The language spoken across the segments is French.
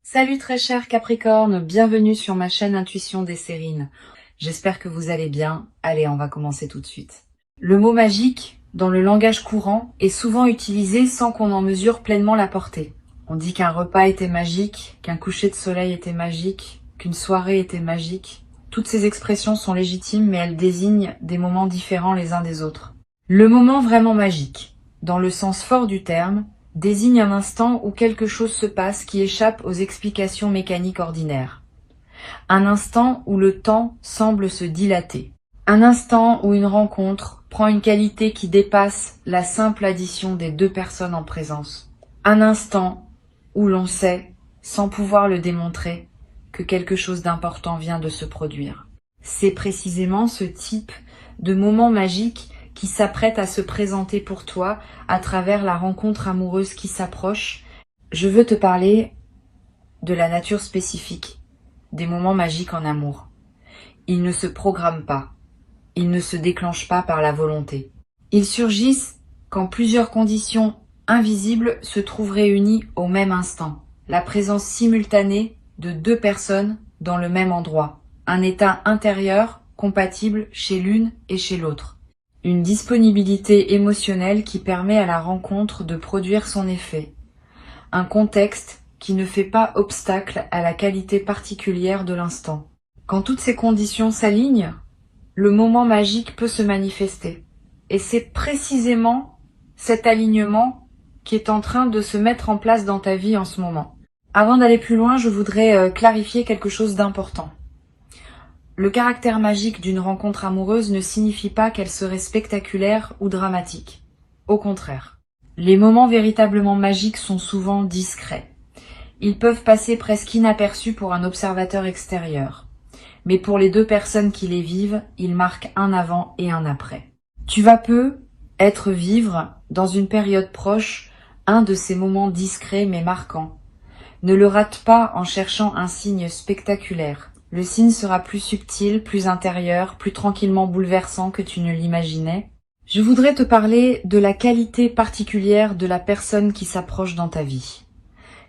Salut très cher Capricorne, bienvenue sur ma chaîne Intuition des Sérines. J'espère que vous allez bien. Allez, on va commencer tout de suite. Le mot magique, dans le langage courant, est souvent utilisé sans qu'on en mesure pleinement la portée. On dit qu'un repas était magique, qu'un coucher de soleil était magique, qu'une soirée était magique. Toutes ces expressions sont légitimes, mais elles désignent des moments différents les uns des autres. Le moment vraiment magique, dans le sens fort du terme, désigne un instant où quelque chose se passe qui échappe aux explications mécaniques ordinaires. Un instant où le temps semble se dilater. Un instant où une rencontre prend une qualité qui dépasse la simple addition des deux personnes en présence. Un instant où l'on sait, sans pouvoir le démontrer, que quelque chose d'important vient de se produire. C'est précisément ce type de moment magique qui s'apprête à se présenter pour toi à travers la rencontre amoureuse qui s'approche. Je veux te parler de la nature spécifique des moments magiques en amour. Ils ne se programment pas, ils ne se déclenchent pas par la volonté. Ils surgissent quand plusieurs conditions invisibles se trouvent réunies au même instant. La présence simultanée de deux personnes dans le même endroit. Un état intérieur compatible chez l'une et chez l'autre. Une disponibilité émotionnelle qui permet à la rencontre de produire son effet. Un contexte qui ne fait pas obstacle à la qualité particulière de l'instant. Quand toutes ces conditions s'alignent, le moment magique peut se manifester. Et c'est précisément cet alignement qui est en train de se mettre en place dans ta vie en ce moment. Avant d'aller plus loin, je voudrais clarifier quelque chose d'important. Le caractère magique d'une rencontre amoureuse ne signifie pas qu'elle serait spectaculaire ou dramatique. Au contraire. Les moments véritablement magiques sont souvent discrets. Ils peuvent passer presque inaperçus pour un observateur extérieur. Mais pour les deux personnes qui les vivent, ils marquent un avant et un après. Tu vas vivre, dans une période proche, un de ces moments discrets mais marquants. Ne le rate pas en cherchant un signe spectaculaire. Le signe sera plus subtil, plus intérieur, plus tranquillement bouleversant que tu ne l'imaginais. Je voudrais te parler de la qualité particulière de la personne qui s'approche dans ta vie.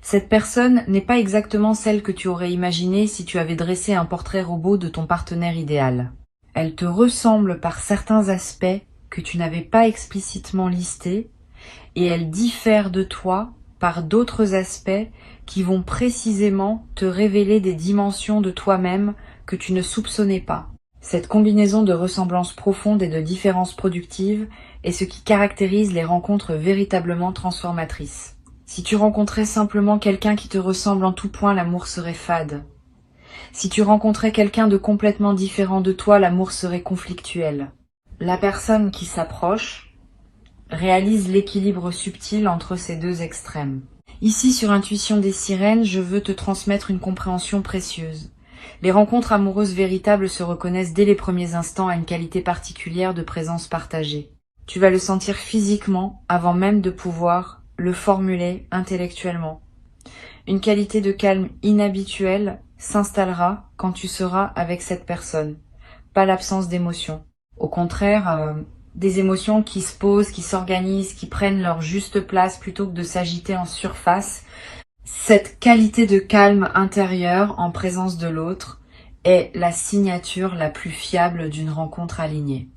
Cette personne n'est pas exactement celle que tu aurais imaginée si tu avais dressé un portrait robot de ton partenaire idéal. Elle te ressemble par certains aspects que tu n'avais pas explicitement listés et elle diffère de toi par d'autres aspects qui vont précisément te révéler des dimensions de toi-même que tu ne soupçonnais pas. Cette combinaison de ressemblances profondes et de différences productives est ce qui caractérise les rencontres véritablement transformatrices. Si tu rencontrais simplement quelqu'un qui te ressemble en tout point, l'amour serait fade. Si tu rencontrais quelqu'un de complètement différent de toi, l'amour serait conflictuel. La personne qui s'approche réalise l'équilibre subtil entre ces deux extrêmes. Ici, sur Intuition des Sirènes, je veux te transmettre une compréhension précieuse. Les rencontres amoureuses véritables se reconnaissent dès les premiers instants à une qualité particulière de présence partagée. Tu vas le sentir physiquement avant même de pouvoir le formuler intellectuellement. Une qualité de calme inhabituelle s'installera quand tu seras avec cette personne, pas l'absence d'émotion. Au contraire, des émotions qui se posent, qui s'organisent, qui prennent leur juste place plutôt que de s'agiter en surface. Cette qualité de calme intérieur en présence de l'autre est la signature la plus fiable d'une rencontre alignée.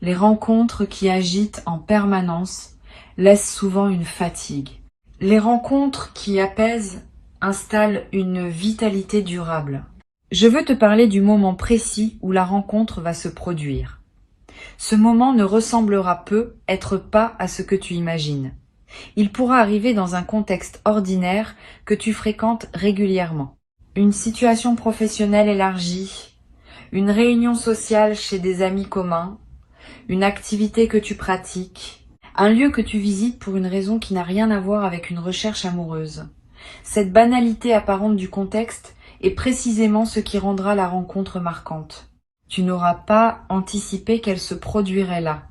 Les rencontres qui agitent en permanence laissent souvent une fatigue. Les rencontres qui apaisent installent une vitalité durable. Je veux te parler du moment précis où la rencontre va se produire. Ce moment ne ressemblera être pas à ce que tu imagines. Il pourra arriver dans un contexte ordinaire que tu fréquentes régulièrement. Une situation professionnelle élargie, une réunion sociale chez des amis communs, une activité que tu pratiques, un lieu que tu visites pour une raison qui n'a rien à voir avec une recherche amoureuse. Cette banalité apparente du contexte est précisément ce qui rendra la rencontre marquante. Tu n'auras pas anticipé qu'elle se produirait là.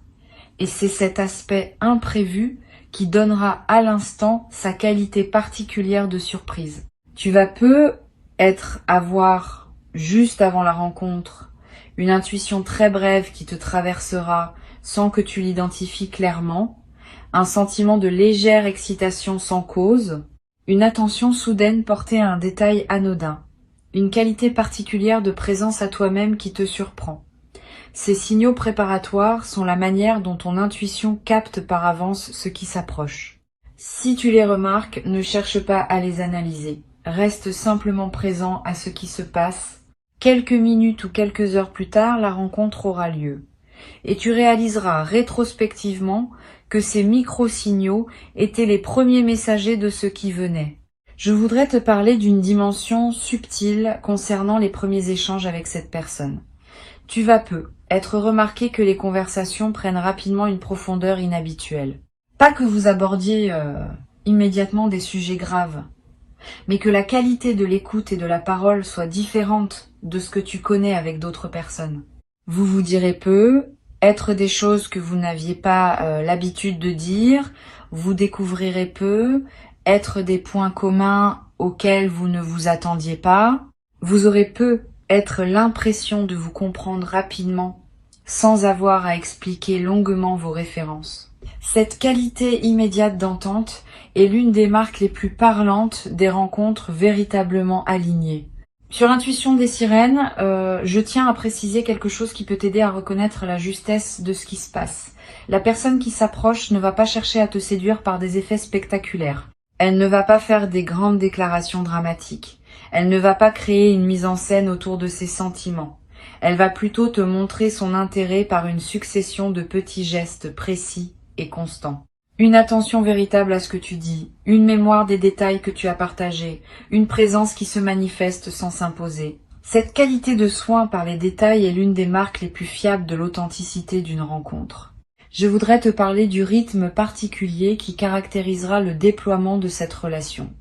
Et c'est cet aspect imprévu qui donnera à l'instant sa qualité particulière de surprise. Tu vas avoir, juste avant la rencontre, une intuition très brève qui te traversera sans que tu l'identifies clairement, un sentiment de légère excitation sans cause, Une attention soudaine portée à un détail anodin. Une qualité particulière de présence à toi-même qui te surprend. Ces signaux préparatoires sont la manière dont ton intuition capte par avance ce qui s'approche. Si tu les remarques, ne cherche pas à les analyser. Reste simplement présent à ce qui se passe. Quelques minutes ou quelques heures plus tard, la rencontre aura lieu. Et tu réaliseras rétrospectivement que ces micro-signaux étaient les premiers messagers de ce qui venait. Je voudrais te parler d'une dimension subtile concernant les premiers échanges avec cette personne. Tu vas peu être remarqué que les conversations prennent rapidement une profondeur inhabituelle. Pas que vous abordiez immédiatement des sujets graves, mais que la qualité de l'écoute et de la parole soit différente de ce que tu connais avec d'autres personnes. Vous vous direz peu, être des choses que vous n'aviez pas l'habitude de dire, vous découvrirez peu, être des points communs auxquels vous ne vous attendiez pas, vous aurez peu être l'impression de vous comprendre rapidement sans avoir à expliquer longuement vos références. Cette qualité immédiate d'entente est l'une des marques les plus parlantes des rencontres véritablement alignées. Sur l'intuition des sirènes, je tiens à préciser quelque chose qui peut t'aider à reconnaître la justesse de ce qui se passe. La personne qui s'approche ne va pas chercher à te séduire par des effets spectaculaires. Elle ne va pas faire des grandes déclarations dramatiques. Elle ne va pas créer une mise en scène autour de ses sentiments. Elle va plutôt te montrer son intérêt par une succession de petits gestes précis et constants. Une attention véritable à ce que tu dis, une mémoire des détails que tu as partagés, une présence qui se manifeste sans s'imposer. Cette qualité de soin par les détails est l'une des marques les plus fiables de l'authenticité d'une rencontre. Je voudrais te parler du rythme particulier qui caractérisera le déploiement de cette relation.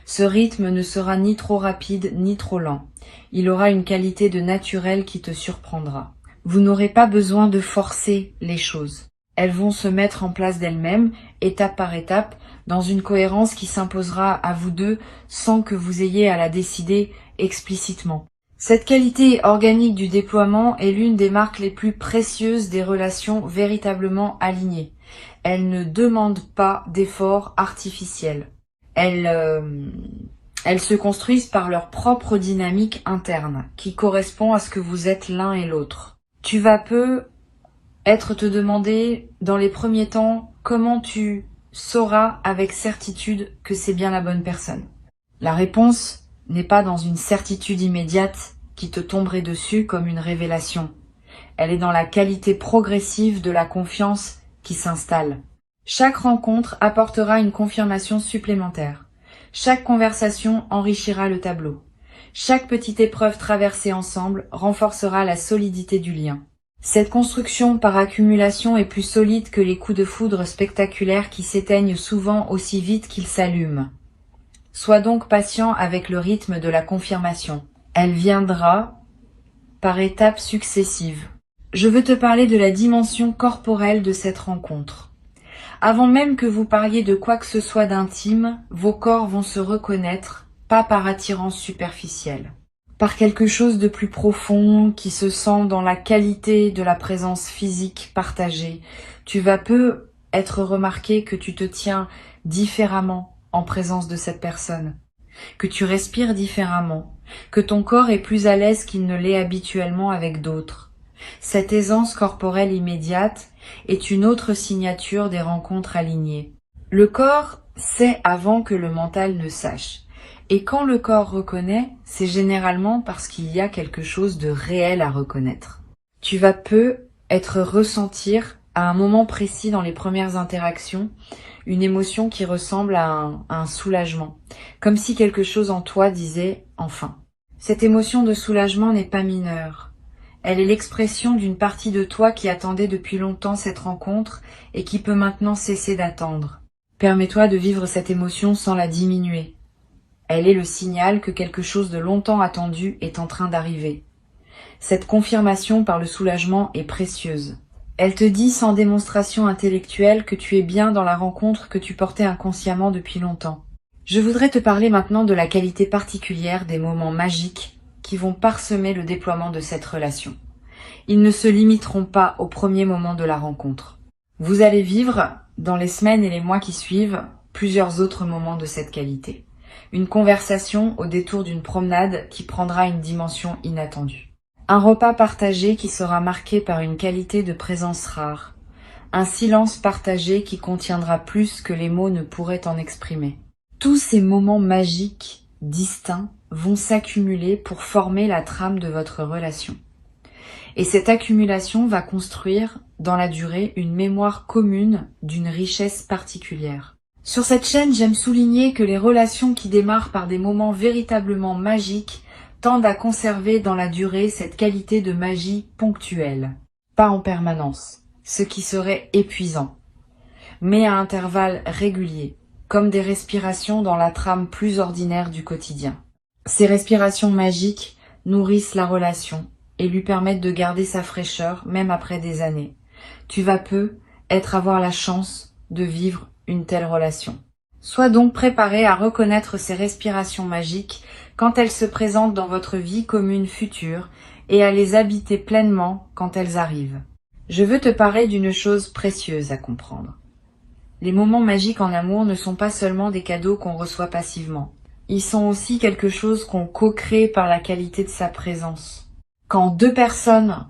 Ce rythme ne sera ni trop rapide ni trop lent. Il aura une qualité de naturel qui te surprendra. Vous n'aurez pas besoin de forcer les choses. Elles vont se mettre en place d'elles-mêmes, étape par étape, dans une cohérence qui s'imposera à vous deux sans que vous ayez à la décider explicitement. Cette qualité organique du déploiement est l'une des marques les plus précieuses des relations véritablement alignées. Elle ne demande pas d'efforts artificiels. Elles se construisent par leur propre dynamique interne, qui correspond à ce que vous êtes l'un et l'autre. Tu vas peu être te demander, dans les premiers temps, comment tu sauras avec certitude que c'est bien la bonne personne. La réponse n'est pas dans une certitude immédiate qui te tomberait dessus comme une révélation. Elle est dans la qualité progressive de la confiance qui s'installe. Chaque rencontre apportera une confirmation supplémentaire. Chaque conversation enrichira le tableau. Chaque petite épreuve traversée ensemble renforcera la solidité du lien. Cette construction par accumulation est plus solide que les coups de foudre spectaculaires qui s'éteignent souvent aussi vite qu'ils s'allument. Sois donc patient avec le rythme de la confirmation. Elle viendra par étapes successives. Je veux te parler de la dimension corporelle de cette rencontre. Avant même que vous parliez de quoi que ce soit d'intime, vos corps vont se reconnaître, pas par attirance superficielle, par quelque chose de plus profond qui se sent dans la qualité de la présence physique partagée. Tu vas peu être remarqué que tu te tiens différemment en présence de cette personne, que tu respires différemment, que ton corps est plus à l'aise qu'il ne l'est habituellement avec d'autres. Cette aisance corporelle immédiate est une autre signature des rencontres alignées. Le corps sait avant que le mental ne sache. Et quand le corps reconnaît, c'est généralement parce qu'il y a quelque chose de réel à reconnaître. Tu vas peu être ressentir à un moment précis dans les premières interactions une émotion qui ressemble à un soulagement, comme si quelque chose en toi disait « enfin ». Cette émotion de soulagement n'est pas mineure. Elle est l'expression d'une partie de toi qui attendait depuis longtemps cette rencontre et qui peut maintenant cesser d'attendre. Permets-toi de vivre cette émotion sans la diminuer. Elle est le signal que quelque chose de longtemps attendu est en train d'arriver. Cette confirmation par le soulagement est précieuse. Elle te dit sans démonstration intellectuelle que tu es bien dans la rencontre que tu portais inconsciemment depuis longtemps. Je voudrais te parler maintenant de la qualité particulière des moments magiques qui vont parsemer le déploiement de cette relation. Ils ne se limiteront pas au premier moment de la rencontre. Vous allez vivre, dans les semaines et les mois qui suivent, plusieurs autres moments de cette qualité. une conversation au détour d'une promenade qui prendra une dimension inattendue. Un repas partagé qui sera marqué par une qualité de présence rare. Un silence partagé qui contiendra plus que les mots ne pourraient en exprimer. Tous ces moments magiques, distincts, vont s'accumuler pour former la trame de votre relation. Et cette accumulation va construire, dans la durée, une mémoire commune d'une richesse particulière. Sur cette chaîne, j'aime souligner que les relations qui démarrent par des moments véritablement magiques tendent à conserver dans la durée cette qualité de magie ponctuelle, pas en permanence, ce qui serait épuisant, mais à intervalles réguliers, comme des respirations dans la trame plus ordinaire du quotidien. Ces respirations magiques nourrissent la relation et lui permettent de garder sa fraîcheur même après des années. Tu vas peu avoir la chance de vivre une telle relation. Sois donc préparé à reconnaître ces respirations magiques quand elles se présentent dans votre vie commune future et à les habiter pleinement quand elles arrivent. Je veux te parler d'une chose précieuse à comprendre. Les moments magiques en amour ne sont pas seulement des cadeaux qu'on reçoit passivement. Ils sont aussi quelque chose qu'on co-crée par la qualité de sa présence. Quand deux personnes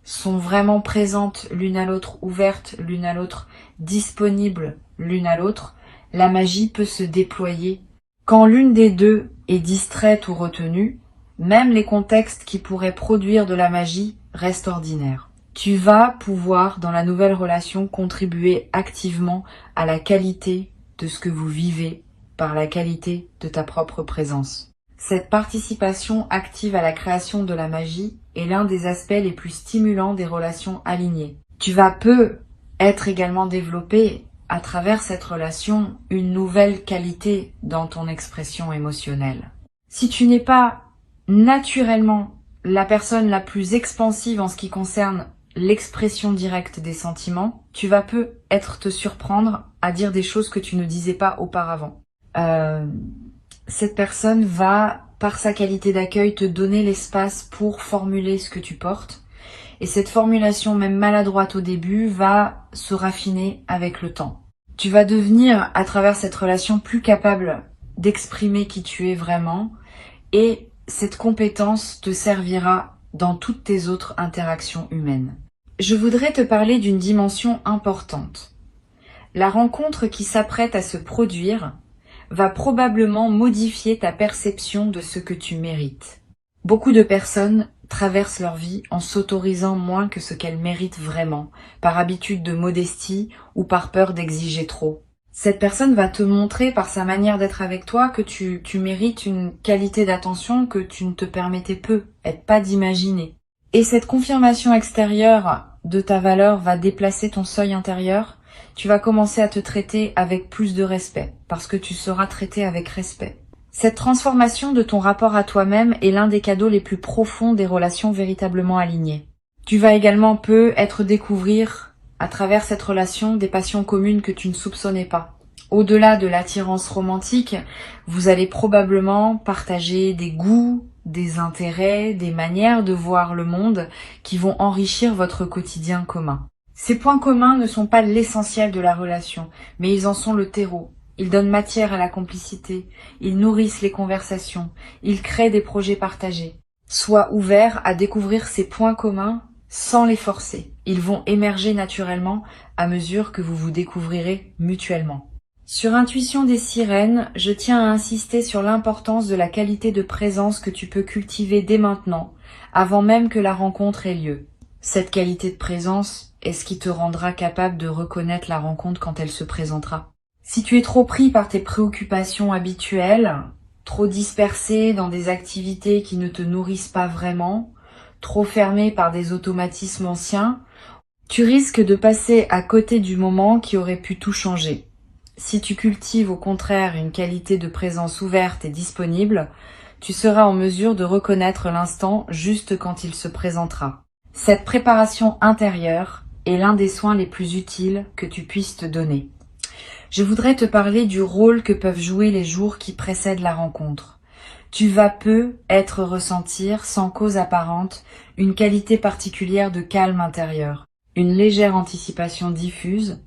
sont vraiment présentes l'une à l'autre, ouvertes l'une à l'autre, disponibles l'une à l'autre, la magie peut se déployer. Quand l'une des deux est distraite ou retenue, même les contextes qui pourraient produire de la magie restent ordinaires. Tu vas pouvoir, dans la nouvelle relation, contribuer activement à la qualité de ce que vous vivez par la qualité de ta propre présence. Cette participation active à la création de la magie est l'un des aspects les plus stimulants des relations alignées. Tu vas être également développé à travers cette relation une nouvelle qualité dans ton expression émotionnelle. Si tu n'es pas naturellement la personne la plus expansive en ce qui concerne l'expression directe des sentiments, tu vas te surprendre à dire des choses que tu ne disais pas auparavant. Cette personne va, par sa qualité d'accueil, te donner l'espace pour formuler ce que tu portes. Et cette formulation, même maladroite au début, va se raffiner avec le temps. Tu vas devenir, à travers cette relation, plus capable d'exprimer qui tu es vraiment. Et cette compétence te servira dans toutes tes autres interactions humaines. Je voudrais te parler d'une dimension importante. La rencontre qui s'apprête à se produire va probablement modifier ta perception de ce que tu mérites. Beaucoup de personnes traversent leur vie en s'autorisant moins que ce qu'elles méritent vraiment, par habitude de modestie ou par peur d'exiger trop. Cette personne va te montrer par sa manière d'être avec toi que tu mérites une qualité d'attention que tu ne te permettais pas d'imaginer. Et cette confirmation extérieure de ta valeur va déplacer ton seuil intérieur. Tu vas commencer à te traiter avec plus de respect, parce que tu seras traité avec respect. Cette transformation de ton rapport à toi-même est l'un des cadeaux les plus profonds des relations véritablement alignées. Tu vas également découvrir, à travers cette relation, des passions communes que tu ne soupçonnais pas. Au-delà de l'attirance romantique, vous allez probablement partager des goûts, des intérêts, des manières de voir le monde qui vont enrichir votre quotidien commun. Ces points communs ne sont pas l'essentiel de la relation, mais ils en sont le terreau. Ils donnent matière à la complicité, ils nourrissent les conversations, ils créent des projets partagés. Sois ouvert à découvrir ces points communs sans les forcer. Ils vont émerger naturellement à mesure que vous vous découvrirez mutuellement. Sur Intuition des sirènes, je tiens à insister sur l'importance de la qualité de présence que tu peux cultiver dès maintenant, avant même que la rencontre ait lieu. Cette qualité de présence est ce qui te rendra capable de reconnaître la rencontre quand elle se présentera. Si tu es trop pris par tes préoccupations habituelles, trop dispersé dans des activités qui ne te nourrissent pas vraiment, trop fermé par des automatismes anciens, tu risques de passer à côté du moment qui aurait pu tout changer. Si tu cultives au contraire une qualité de présence ouverte et disponible, tu seras en mesure de reconnaître l'instant juste quand il se présentera. Cette préparation intérieure est l'un des soins les plus utiles que tu puisses te donner. Je voudrais te parler du rôle que peuvent jouer les jours qui précèdent la rencontre. Tu vas ressentir, sans cause apparente, une qualité particulière de calme intérieur, une légère anticipation diffuse,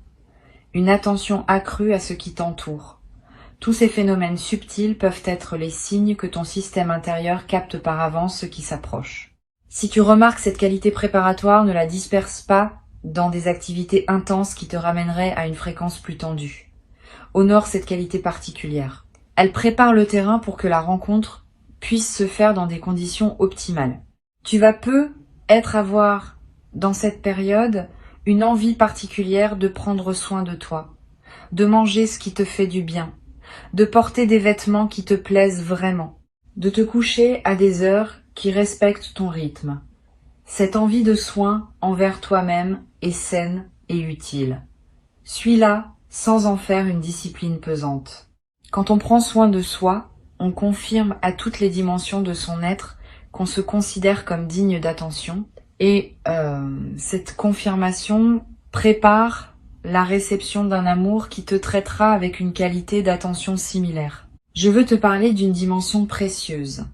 une attention accrue à ce qui t'entoure. Tous ces phénomènes subtils peuvent être les signes que ton système intérieur capte par avance ce qui s'approche. Si tu remarques cette qualité préparatoire, ne la disperse pas dans des activités intenses qui te ramèneraient à une fréquence plus tendue. Honore cette qualité particulière. Elle prépare le terrain pour que la rencontre puisse se faire dans des conditions optimales. Tu vas avoir dans cette période une envie particulière de prendre soin de toi, de manger ce qui te fait du bien, de porter des vêtements qui te plaisent vraiment, de te coucher à des heures qui respectent ton rythme. Cette envie de soin envers toi-même est saine et utile. Suis-la sans en faire une discipline pesante. Quand on prend soin de soi, on confirme à toutes les dimensions de son être qu'on se considère comme digne d'attention et cette confirmation prépare la réception d'un amour qui te traitera avec une qualité d'attention similaire. Je veux te parler d'une dimension précieuse.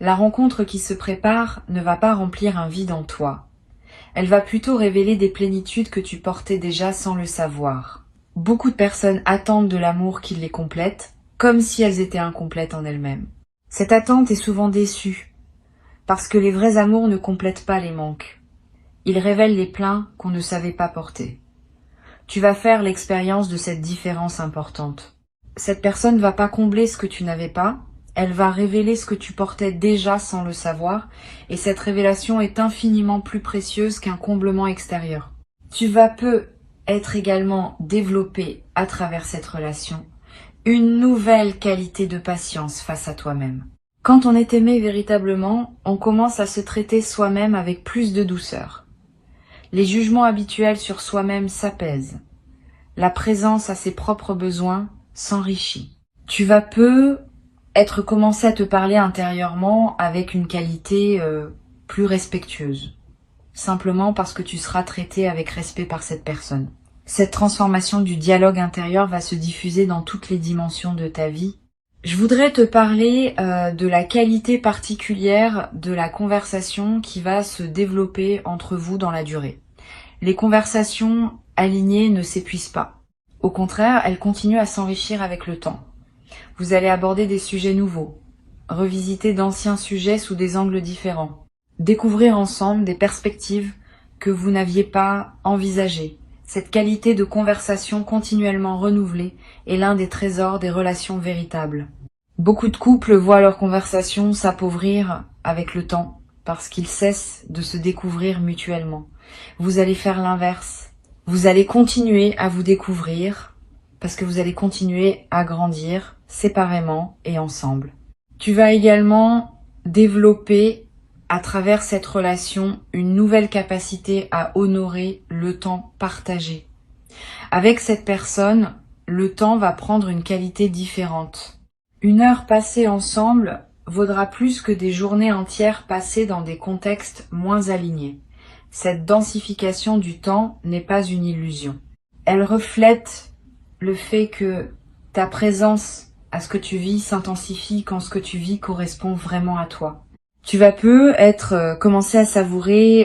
La rencontre qui se prépare ne va pas remplir un vide en toi. Elle va plutôt révéler des plénitudes que tu portais déjà sans le savoir. Beaucoup de personnes attendent de l'amour qui les complète, comme si elles étaient incomplètes en elles-mêmes. Cette attente est souvent déçue, parce que les vrais amours ne complètent pas les manques. Ils révèlent les pleins qu'on ne savait pas porter. Tu vas faire l'expérience de cette différence importante. Cette personne ne va pas combler ce que tu n'avais pas, elle va révéler ce que tu portais déjà sans le savoir, et cette révélation est infiniment plus précieuse qu'un comblement extérieur. Tu vas être également développé à travers cette relation une nouvelle qualité de patience face à toi-même. Quand on est aimé véritablement, on commence à se traiter soi-même avec plus de douceur. Les jugements habituels sur soi-même s'apaisent. La présence à ses propres besoins s'enrichit. Tu vas être commencé à te parler intérieurement avec une qualité plus respectueuse. Simplement parce que tu seras traité avec respect par cette personne. Cette transformation du dialogue intérieur va se diffuser dans toutes les dimensions de ta vie. Je voudrais te parler de la qualité particulière de la conversation qui va se développer entre vous dans la durée. Les conversations alignées ne s'épuisent pas. Au contraire, elles continuent à s'enrichir avec le temps. Vous allez aborder des sujets nouveaux, revisiter d'anciens sujets sous des angles différents, découvrir ensemble des perspectives que vous n'aviez pas envisagées. Cette qualité de conversation continuellement renouvelée est l'un des trésors des relations véritables. Beaucoup de couples voient leur conversation s'appauvrir avec le temps parce qu'ils cessent de se découvrir mutuellement. Vous allez faire l'inverse. Vous allez continuer à vous découvrir parce que vous allez continuer à grandir séparément et ensemble. Tu vas également développer à travers cette relation une nouvelle capacité à honorer le temps partagé. Avec cette personne, le temps va prendre une qualité différente. Une heure passée ensemble vaudra plus que des journées entières passées dans des contextes moins alignés. Cette densification du temps n'est pas une illusion. Elle reflète le fait que ta présence à ce que tu vis s'intensifie quand ce que tu vis correspond vraiment à toi. Tu vas commencer à savourer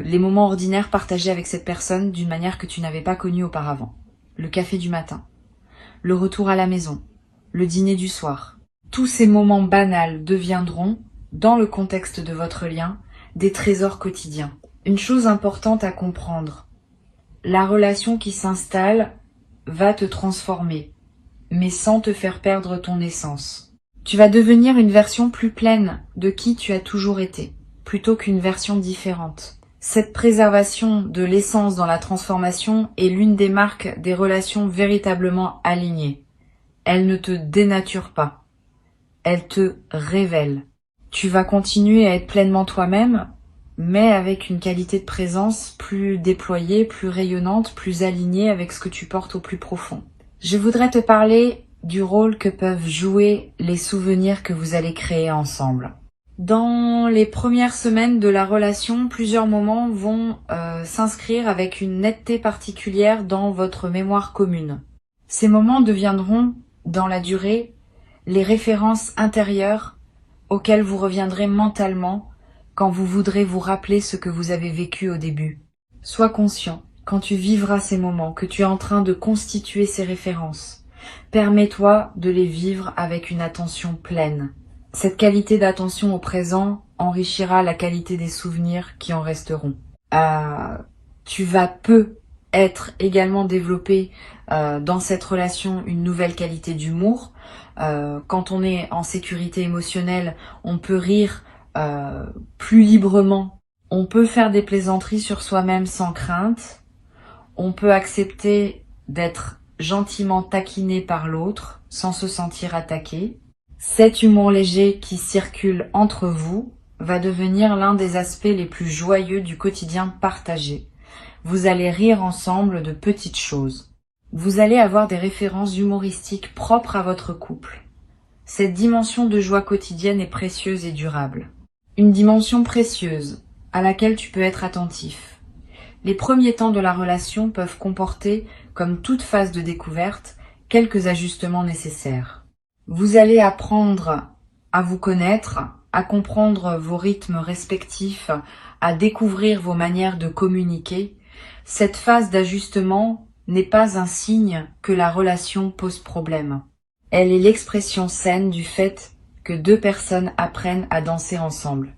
les moments ordinaires partagés avec cette personne d'une manière que tu n'avais pas connue auparavant. Le café du matin, le retour à la maison, le dîner du soir. Tous ces moments banals deviendront, dans le contexte de votre lien, des trésors quotidiens. Une chose importante à comprendre, la relation qui s'installe va te transformer, mais sans te faire perdre ton essence. Tu vas devenir une version plus pleine de qui tu as toujours été, plutôt qu'une version différente. Cette préservation de l'essence dans la transformation est l'une des marques des relations véritablement alignées. Elle ne te dénature pas, elle te révèle. Tu vas continuer à être pleinement toi-même, mais avec une qualité de présence plus déployée, plus rayonnante, plus alignée avec ce que tu portes au plus profond. Je voudrais te parler du rôle que peuvent jouer les souvenirs que vous allez créer ensemble. Dans les premières semaines de la relation, plusieurs moments vont s'inscrire avec une netteté particulière dans votre mémoire commune. Ces moments deviendront, dans la durée, les références intérieures auxquelles vous reviendrez mentalement quand vous voudrez vous rappeler ce que vous avez vécu au début. Sois conscient, quand tu vivras ces moments, que tu es en train de constituer ces références. Permets-toi de les vivre avec une attention pleine. Cette qualité d'attention au présent enrichira la qualité des souvenirs qui en resteront. Tu vas être également développé dans cette relation une nouvelle qualité d'humour. Quand on est en sécurité émotionnelle, on peut rire plus librement. On peut faire des plaisanteries sur soi-même sans crainte. On peut accepter d'être gentiment taquiné par l'autre sans se sentir attaqué. Cet humour léger qui circule entre vous va devenir l'un des aspects les plus joyeux du quotidien partagé. Vous allez rire ensemble de petites choses. Vous allez avoir des références humoristiques propres à votre couple. Cette dimension de joie quotidienne est précieuse et durable. Une dimension précieuse à laquelle tu peux être attentif. Les premiers temps de la relation peuvent comporter, comme toute phase de découverte, quelques ajustements nécessaires. Vous allez apprendre à vous connaître, à comprendre vos rythmes respectifs, à découvrir vos manières de communiquer. Cette phase d'ajustement n'est pas un signe que la relation pose problème. Elle est l'expression saine du fait que deux personnes apprennent à danser ensemble.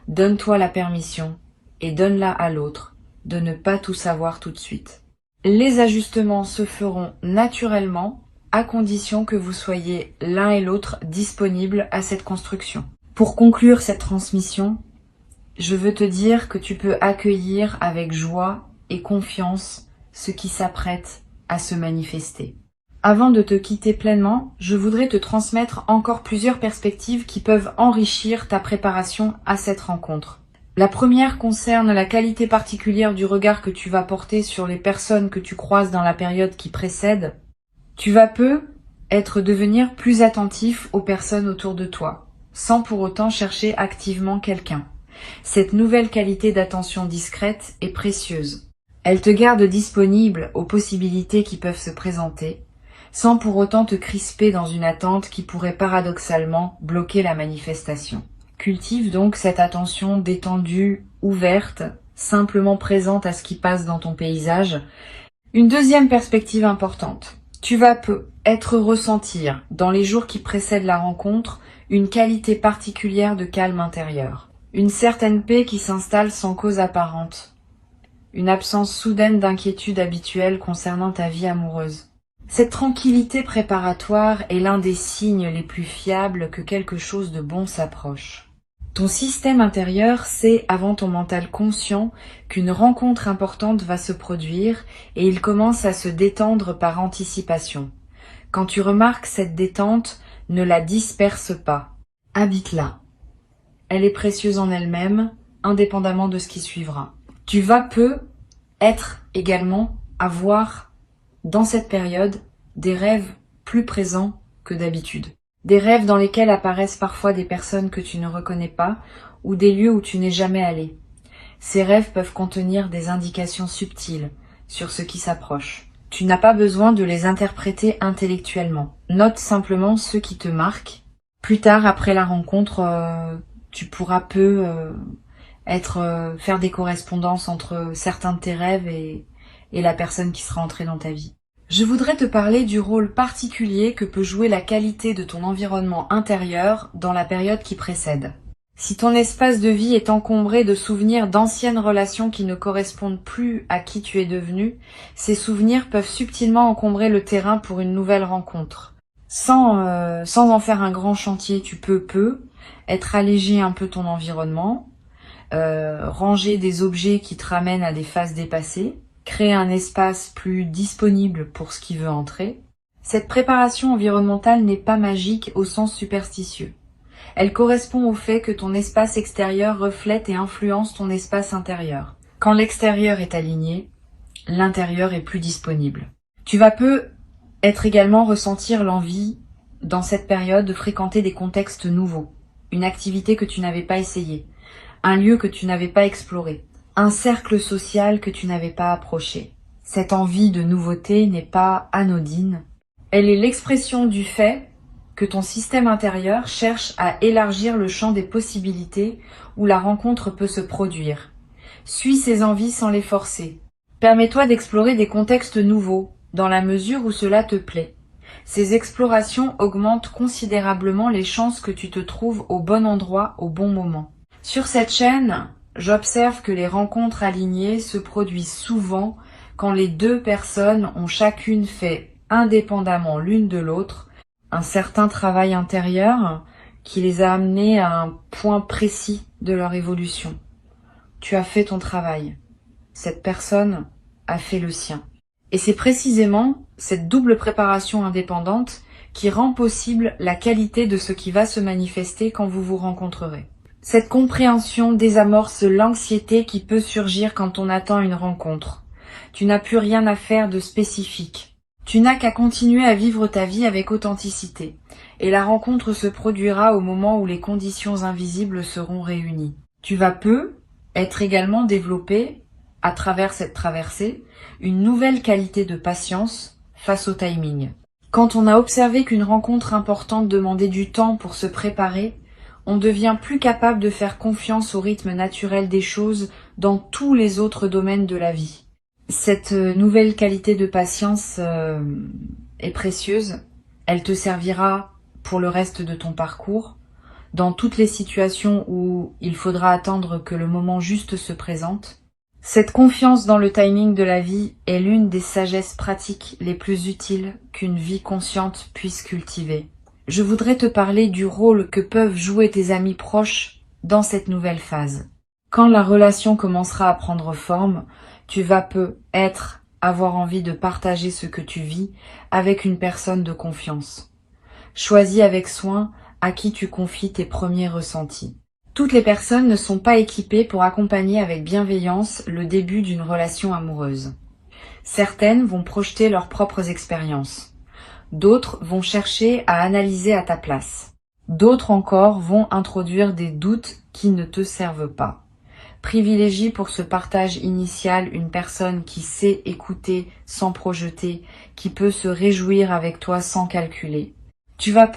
Donne-toi la permission et donne-la à l'autre de ne pas tout savoir tout de suite. Les ajustements se feront naturellement à condition que vous soyez l'un et l'autre disponibles à cette construction. Pour conclure cette transmission, je veux te dire que tu peux accueillir avec joie et confiance ce qui s'apprête à se manifester. Avant de te quitter pleinement, je voudrais te transmettre encore plusieurs perspectives qui peuvent enrichir ta préparation à cette rencontre. La première concerne la qualité particulière du regard que tu vas porter sur les personnes que tu croises dans la période qui précède. Tu vas devenir plus attentif aux personnes autour de toi, sans pour autant chercher activement quelqu'un. Cette nouvelle qualité d'attention discrète est précieuse. Elle te garde disponible aux possibilités qui peuvent se présenter, sans pour autant te crisper dans une attente qui pourrait paradoxalement bloquer la manifestation. Cultive donc cette attention détendue, ouverte, simplement présente à ce qui passe dans ton paysage. Une deuxième perspective importante. Tu vas ressentir, dans les jours qui précèdent la rencontre, une qualité particulière de calme intérieur. Une certaine paix qui s'installe sans cause apparente. Une absence soudaine d'inquiétude habituelle concernant ta vie amoureuse. Cette tranquillité préparatoire est l'un des signes les plus fiables que quelque chose de bon s'approche. Ton système intérieur sait avant ton mental conscient qu'une rencontre importante va se produire et il commence à se détendre par anticipation. Quand tu remarques cette détente, ne la disperse pas. Habite-la. Elle est précieuse en elle-même, indépendamment de ce qui suivra. Tu vas avoir dans cette période des rêves plus présents que d'habitude. Des rêves dans lesquels apparaissent parfois des personnes que tu ne reconnais pas ou des lieux où tu n'es jamais allé. Ces rêves peuvent contenir des indications subtiles sur ce qui s'approche. Tu n'as pas besoin de les interpréter intellectuellement. Note simplement ceux qui te marquent. Plus tard, après la rencontre, tu pourras faire des correspondances entre certains de tes rêves et la personne qui sera entrée dans ta vie. Je voudrais te parler du rôle particulier que peut jouer la qualité de ton environnement intérieur dans la période qui précède. Si ton espace de vie est encombré de souvenirs d'anciennes relations qui ne correspondent plus à qui tu es devenu, ces souvenirs peuvent subtilement encombrer le terrain pour une nouvelle rencontre. Sans en faire un grand chantier, tu peux être allégé un peu ton environnement, ranger des objets qui te ramènent à des phases dépassées, créer un espace plus disponible pour ce qui veut entrer. Cette préparation environnementale n'est pas magique au sens superstitieux. Elle correspond au fait que ton espace extérieur reflète et influence ton espace intérieur. Quand l'extérieur est aligné, l'intérieur est plus disponible. Tu vas également ressentir l'envie, dans cette période, de fréquenter des contextes nouveaux, une activité que tu n'avais pas essayée, un lieu que tu n'avais pas exploré, un cercle social que tu n'avais pas approché. Cette envie de nouveauté n'est pas anodine. Elle est l'expression du fait que ton système intérieur cherche à élargir le champ des possibilités où la rencontre peut se produire. Suis ces envies sans les forcer. Permets-toi d'explorer des contextes nouveaux, dans la mesure où cela te plaît. Ces explorations augmentent considérablement les chances que tu te trouves au bon endroit au bon moment. Sur cette chaîne, j'observe que les rencontres alignées se produisent souvent quand les deux personnes ont chacune fait, indépendamment l'une de l'autre, un certain travail intérieur qui les a amenés à un point précis de leur évolution. Tu as fait ton travail. Cette personne a fait le sien. Et c'est précisément cette double préparation indépendante qui rend possible la qualité de ce qui va se manifester quand vous vous rencontrerez. Cette compréhension désamorce l'anxiété qui peut surgir quand on attend une rencontre. Tu n'as plus rien à faire de spécifique. Tu n'as qu'à continuer à vivre ta vie avec authenticité. Et la rencontre se produira au moment où les conditions invisibles seront réunies. Tu vas être également développé, à travers cette traversée, une nouvelle qualité de patience face au timing. Quand on a observé qu'une rencontre importante demandait du temps pour se préparer, on devient plus capable de faire confiance au rythme naturel des choses dans tous les autres domaines de la vie. Cette nouvelle qualité de patience est précieuse. Elle te servira pour le reste de ton parcours, dans toutes les situations où il faudra attendre que le moment juste se présente. Cette confiance dans le timing de la vie est l'une des sagesses pratiques les plus utiles qu'une vie consciente puisse cultiver. Je voudrais te parler du rôle que peuvent jouer tes amis proches dans cette nouvelle phase. Quand la relation commencera à prendre forme, tu vas avoir envie de partager ce que tu vis avec une personne de confiance. Choisis avec soin à qui tu confies tes premiers ressentis. Toutes les personnes ne sont pas équipées pour accompagner avec bienveillance le début d'une relation amoureuse. Certaines vont projeter leurs propres expériences. D'autres vont chercher à analyser à ta place. D'autres encore vont introduire des doutes qui ne te servent pas. Privilégie pour ce partage initial une personne qui sait écouter sans projeter, qui peut se réjouir avec toi sans calculer. Tu vas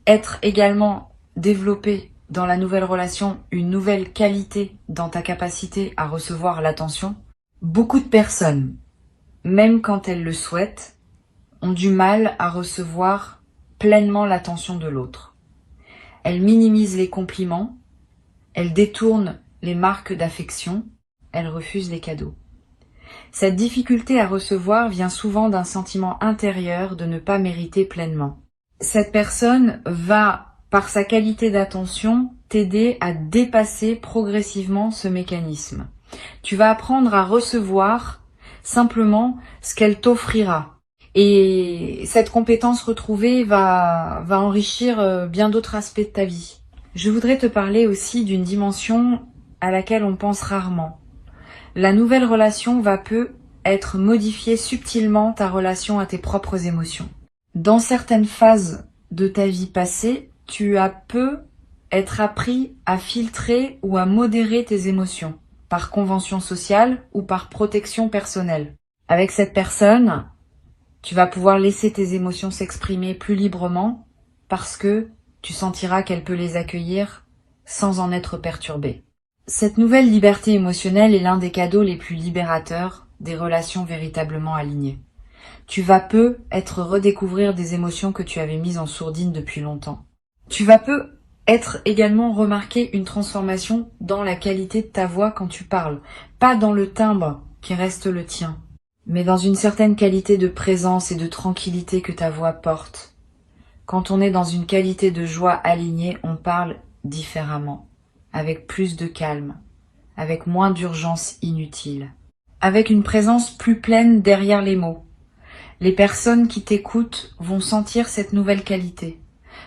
être également développé dans la nouvelle relation une nouvelle qualité dans ta capacité à recevoir l'attention. Beaucoup de personnes, même quand elles le souhaitent, ont du mal à recevoir pleinement l'attention de l'autre. Elles minimisent les compliments, elles détournent les marques d'affection, elles refusent les cadeaux. Cette difficulté à recevoir vient souvent d'un sentiment intérieur de ne pas mériter pleinement. Cette personne va, par sa qualité d'attention, t'aider à dépasser progressivement ce mécanisme. Tu vas apprendre à recevoir simplement ce qu'elle t'offrira. Et cette compétence retrouvée va enrichir bien d'autres aspects de ta vie. Je voudrais te parler aussi d'une dimension à laquelle on pense rarement. La nouvelle relation va être modifier subtilement ta relation à tes propres émotions. Dans certaines phases de ta vie passée, tu as être appris à filtrer ou à modérer tes émotions, par convention sociale ou par protection personnelle. Avec cette personne, tu vas pouvoir laisser tes émotions s'exprimer plus librement parce que tu sentiras qu'elle peut les accueillir sans en être perturbée. Cette nouvelle liberté émotionnelle est l'un des cadeaux les plus libérateurs des relations véritablement alignées. Tu vas être redécouvrir des émotions que tu avais mises en sourdine depuis longtemps. Tu vas être également remarquer une transformation dans la qualité de ta voix quand tu parles, pas dans le timbre qui reste le tien, mais dans une certaine qualité de présence et de tranquillité que ta voix porte. Quand on est dans une qualité de joie alignée, on parle différemment, avec plus de calme, avec moins d'urgence inutile, avec une présence plus pleine derrière les mots. Les personnes qui t'écoutent vont sentir cette nouvelle qualité,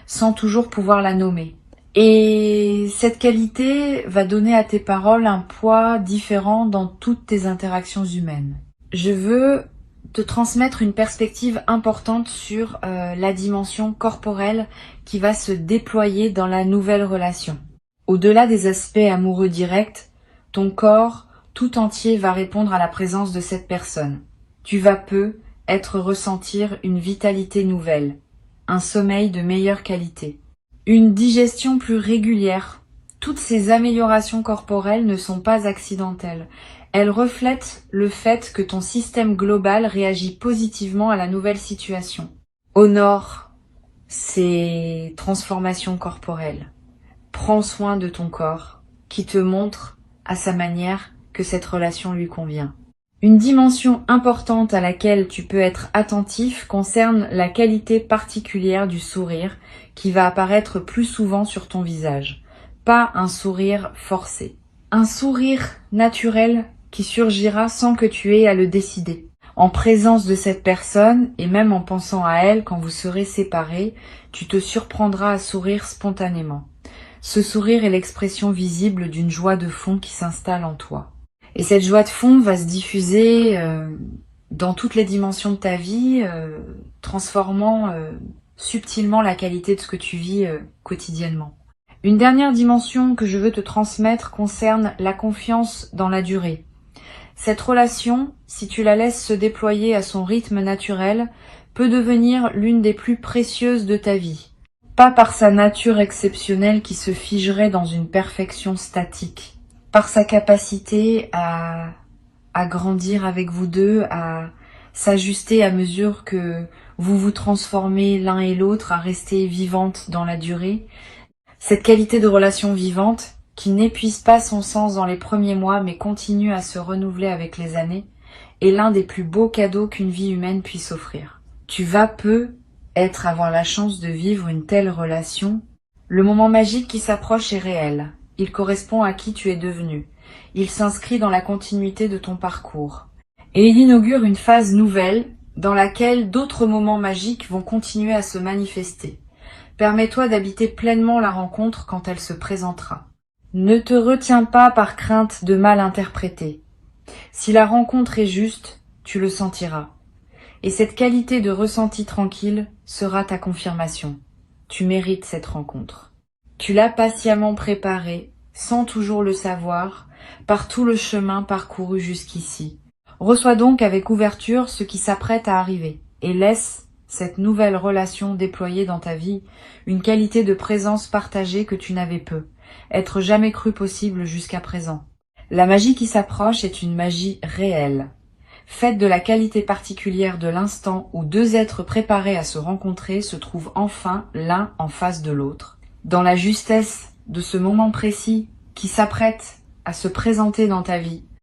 sans toujours pouvoir la nommer. Et cette qualité va donner à tes paroles un poids différent dans toutes tes interactions humaines. Je veux te transmettre une perspective importante sur la dimension corporelle qui va se déployer dans la nouvelle relation. Au-delà des aspects amoureux directs, ton corps tout entier va répondre à la présence de cette personne. Tu vas ressentir une vitalité nouvelle, un sommeil de meilleure qualité, une digestion plus régulière. Toutes ces améliorations corporelles ne sont pas accidentelles. Elles reflètent le fait que ton système global réagit positivement à la nouvelle situation. Honore ces transformations corporelles. Prends soin de ton corps, qui te montre à sa manière que cette relation lui convient. Une dimension importante à laquelle tu peux être attentif concerne la qualité particulière du sourire qui va apparaître plus souvent sur ton visage. Pas un sourire forcé. Un sourire naturel qui surgira sans que tu aies à le décider. En présence de cette personne, et même en pensant à elle quand vous serez séparés, tu te surprendras à sourire spontanément. Ce sourire est l'expression visible d'une joie de fond qui s'installe en toi. Et cette joie de fond va se diffuser dans toutes les dimensions de ta vie, transformant subtilement la qualité de ce que tu vis quotidiennement. Une dernière dimension que je veux te transmettre concerne la confiance dans la durée. Cette relation, si tu la laisses se déployer à son rythme naturel, peut devenir l'une des plus précieuses de ta vie. Pas par sa nature exceptionnelle qui se figerait dans une perfection statique, par sa capacité à grandir avec vous deux, à s'ajuster à mesure que vous vous transformez l'un et l'autre, à rester vivante dans la durée. Cette qualité de relation vivante, qui n'épuise pas son sens dans les premiers mois mais continue à se renouveler avec les années, est l'un des plus beaux cadeaux qu'une vie humaine puisse offrir. Tu vas avoir la chance de vivre une telle relation. Le moment magique qui s'approche est réel. Il correspond à qui tu es devenu. Il s'inscrit dans la continuité de ton parcours. Et il inaugure une phase nouvelle dans laquelle d'autres moments magiques vont continuer à se manifester. Permets-toi d'habiter pleinement la rencontre quand elle se présentera. Ne te retiens pas par crainte de mal interpréter. Si la rencontre est juste, tu le sentiras. Et cette qualité de ressenti tranquille sera ta confirmation. Tu mérites cette rencontre. Tu l'as patiemment préparée, sans toujours le savoir, par tout le chemin parcouru jusqu'ici. Reçois donc avec ouverture ce qui s'apprête à arriver et laisse cette nouvelle relation déployer dans ta vie une qualité de présence partagée que tu n'avais peu, être jamais cru possible jusqu'à présent. La magie qui s'approche est une magie réelle, faite de la qualité particulière de l'instant où deux êtres préparés à se rencontrer se trouvent enfin l'un en face de l'autre. Dans la justesse de ce moment précis qui s'apprête à se présenter dans ta vie,